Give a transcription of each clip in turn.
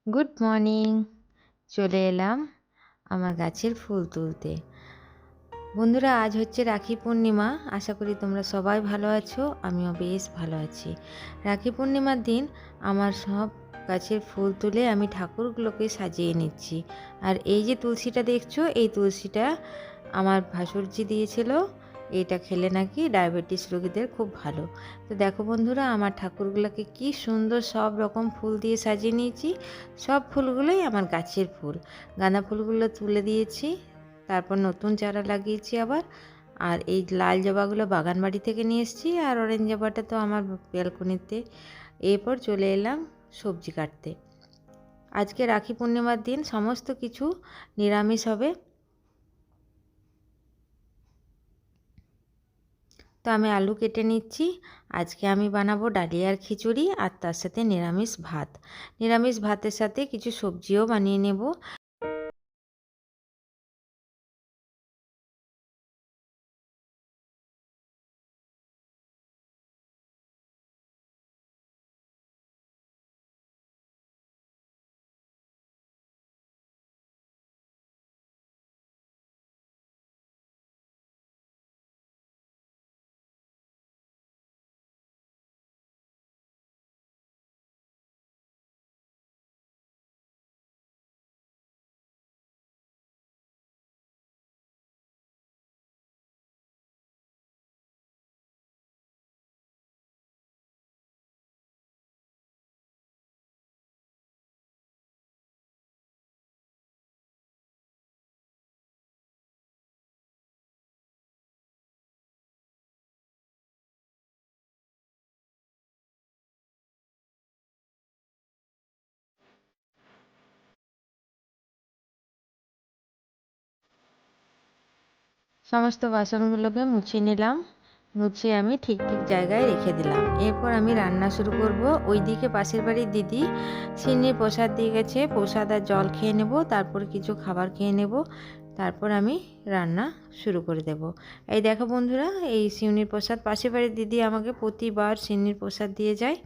Good morning. চলে এলাম আমার গাছের ফুল তুলতে। বন্ধুরা, আজ হচ্ছে রাখি পূর্ণিমা। আশা করি তোমরা সবাই ভালো আছো, আমিও বেশ ভালো আছি। রাখি পূর্ণিমার দিন আমার সব গাছের ফুল তুলে আমি ঠাকুরগুলোকে সাজিয়ে নিচ্ছি। আর এই যে তুলসীটা দেখছো, এই তুলসীটা আমার ভাসুরজি দিয়েছিল। এটা খেলে নাকি ডায়াবেটিস রোগীদের খুব ভালো। তো দেখো বন্ধুরা, আমার ঠাকুরগুলোকে কি সুন্দর সব রকম ফুল দিয়ে সাজিয়ে নিয়েছি। সব ফুলগুলোই আমার গাছের ফুল। গাঁদা ফুলগুলো তুলে দিয়েছি, তারপর নতুন চারা লাগিয়েছি আবার। আর এই লাল জবাগুলো বাগান বাড়ি থেকে নিয়ে এসেছি, আর অরেঞ্জ জবাটা তো আমার ব্যালকনিতে। এরপর চলে এলাম সবজি কাটতে। আজকে রাখি পূর্ণিমার দিন সমস্ত কিছু নিরামিষ হবে। তো আমি আলু কেটে নিচ্ছি। আজকে আমি বানাবো ডালিয়ার খিচুড়ি, আর তার সাথে নিরামিষ ভাত। নিরামিষ ভাতের সাথে কিছু সবজিও বানিয়ে নেব। সমস্ত বাসনগুলোকে মুছে নিলাম। মুছে আমি ঠিক ঠিক জায়গায় রেখে দিলাম। এরপর আমি রান্না শুরু করব। ওইদিকে পাশের বাড়ির দিদি সিন্নির প্রসাদ দিয়ে গেছে। প্রসাদ আর জল খেয়ে নেব, তারপর কিছু খাবার খেয়ে নেব, তারপর আমি রান্না শুরু করে দেব। এই দেখো বন্ধুরা, এই সিন্নির প্রসাদ পাশের বাড়ির দিদি আমাকে প্রতিবার সিন্নির প্রসাদ দিয়ে যায়।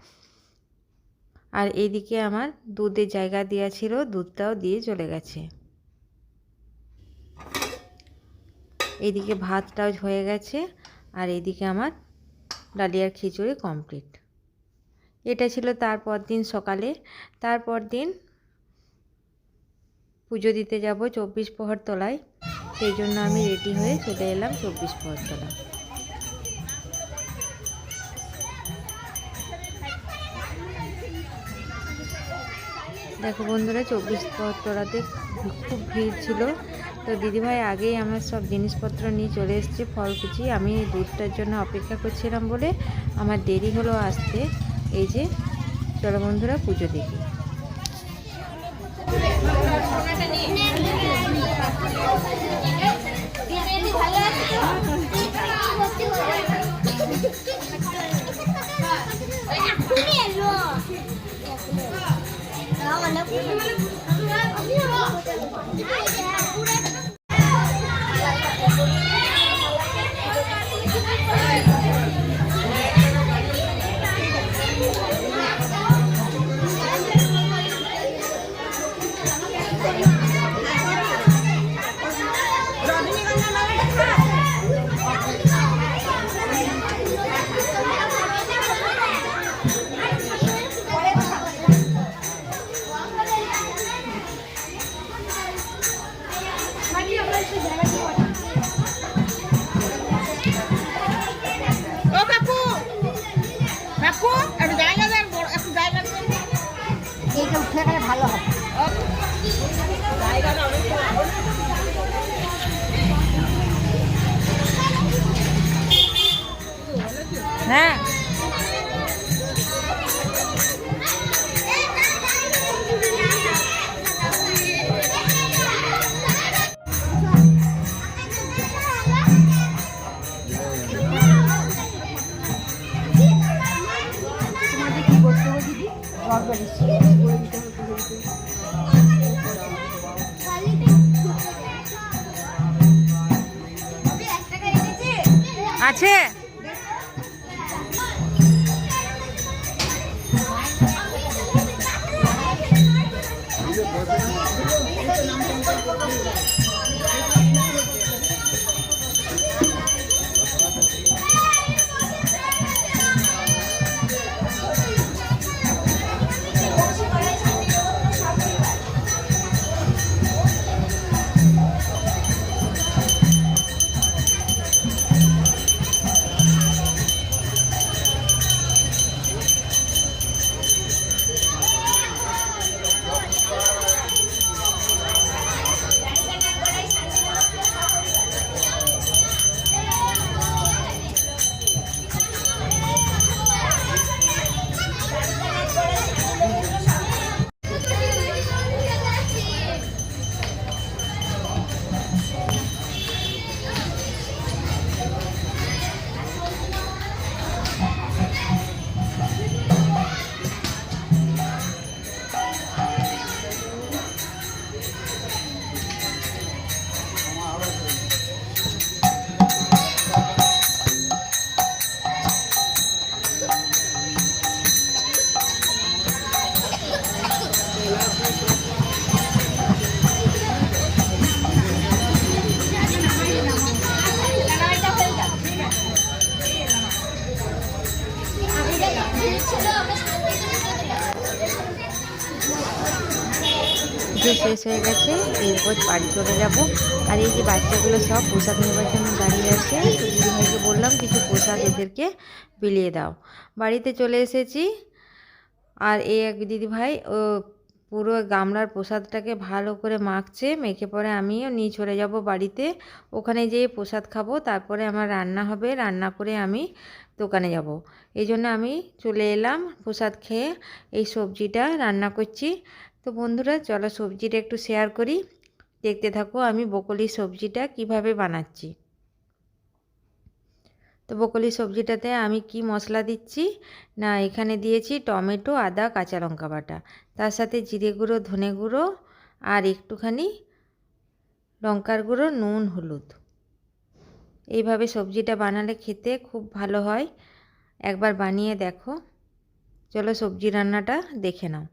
আর এইদিকে আমার দুধের জায়গা দেওয়া ছিল, দুধটাও দিয়ে চলে গেছে। এইদিকে ভাতটাও হয়ে গেছে, আর এইদিকে আমার ডালিয়ার খিচুড়ি কমপ্লিট। এটা ছিল তারপর দিন সকালে। তারপর দিন পুজো দিতে যাব 24 প্রহর তলায়। সেই জন্য আমি রেডি হয়ে চলে এলাম 24 প্রহর তলা। দেখো বন্ধুরা, 24 প্রহর তলাতে খুব ভিড় ছিল। তো দিদিভাই আগেই আমার সব জিনিসপত্র নিয়ে চলে এসেছে, ফল কুচি। আমি দুধটার জন্য অপেক্ষা করছিলাম বলে আমার দেরি হলো আসতে। এই যে, চলো বন্ধুরা পুজো দেখি। ভালো হবে। হ্যাঁ, আছে। পুজো শেষ হয়ে গেছে, এরপর বাড়ি চলে যাব। আর এই যে বাচ্চাগুলো সব প্রসাদ নেবার জন্য দাঁড়িয়ে আছে, তো দিদিভাইকে বললাম কিছু প্রসাদ এদেরকে বিলিয়ে দাও। বাড়িতে চলে এসেছি, আর এই এক দিদিভাই ও পুরো গামলার প্রসাদটাকে ভালো করে মাখছে, মেখে পরে আমিও নিয়ে চলে যাব বাড়িতে। ওখানে যেয়ে প্রসাদ খাবো, তারপরে আমার রান্না হবে, রান্না করে আমি দোকানে যাব। এই জন্য আমি চলে এলাম প্রসাদ খেয়ে। এই সবজিটা রান্না করছি। তো বন্ধুরা চলো সবজিটা একটু শেয়ার করি, দেখতে থাকো আমি ব্রকলি সবজিটা কিভাবে বানাচ্ছি। তো ব্রকলি সবজিটাতে আমি কি মশলা দিচ্ছি না, এখানে দিয়েছি টমেটো, আদা, কাঁচা লঙ্কা বাটা, তার সাথে জিরে গুঁড়ো, ধনে গুঁড়ো আর একটুখানি লঙ্কার গুঁড়ো, নুন, হলুদ। এইভাবে সবজিটা বানালে খেতে খুব ভালো হয়, একবার বানিয়ে দেখো। চলো সবজি রান্নাটা দেখে নাও।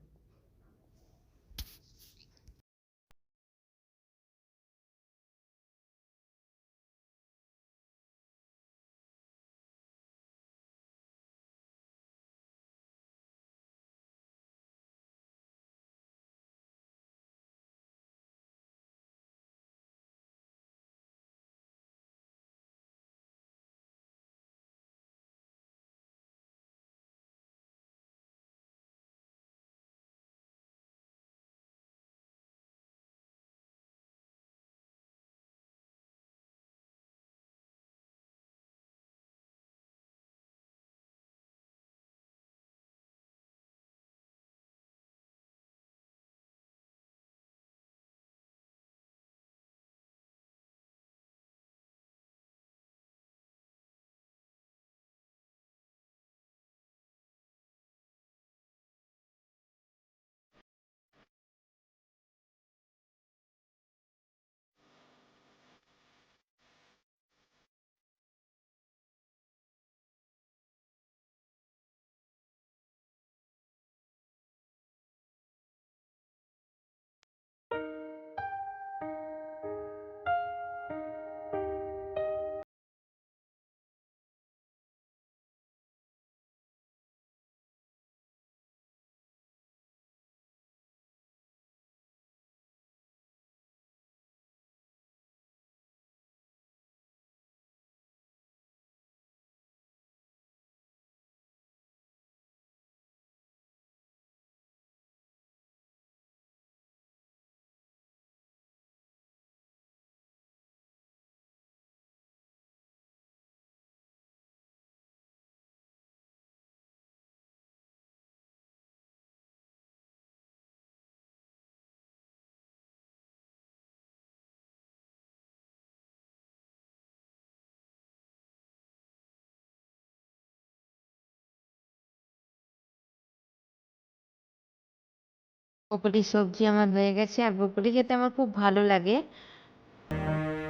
ব্রকলি সবজি আমার হয়ে গেছে, আর ব্রকলি খেতে আমার খুব ভালো লাগে,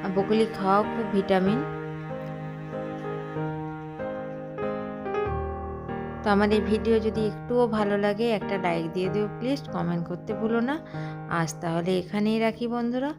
আর ব্রকলি খাওয়াও খুব ভিটামিন। তো আমার এই ভিডিও যদি একটুও ভালো লাগে একটা লাইক দিয়ে দিও প্লিজ, কমেন্ট করতে ভুলো না। আজ তাহলে এখানেই রাখি বন্ধুরা।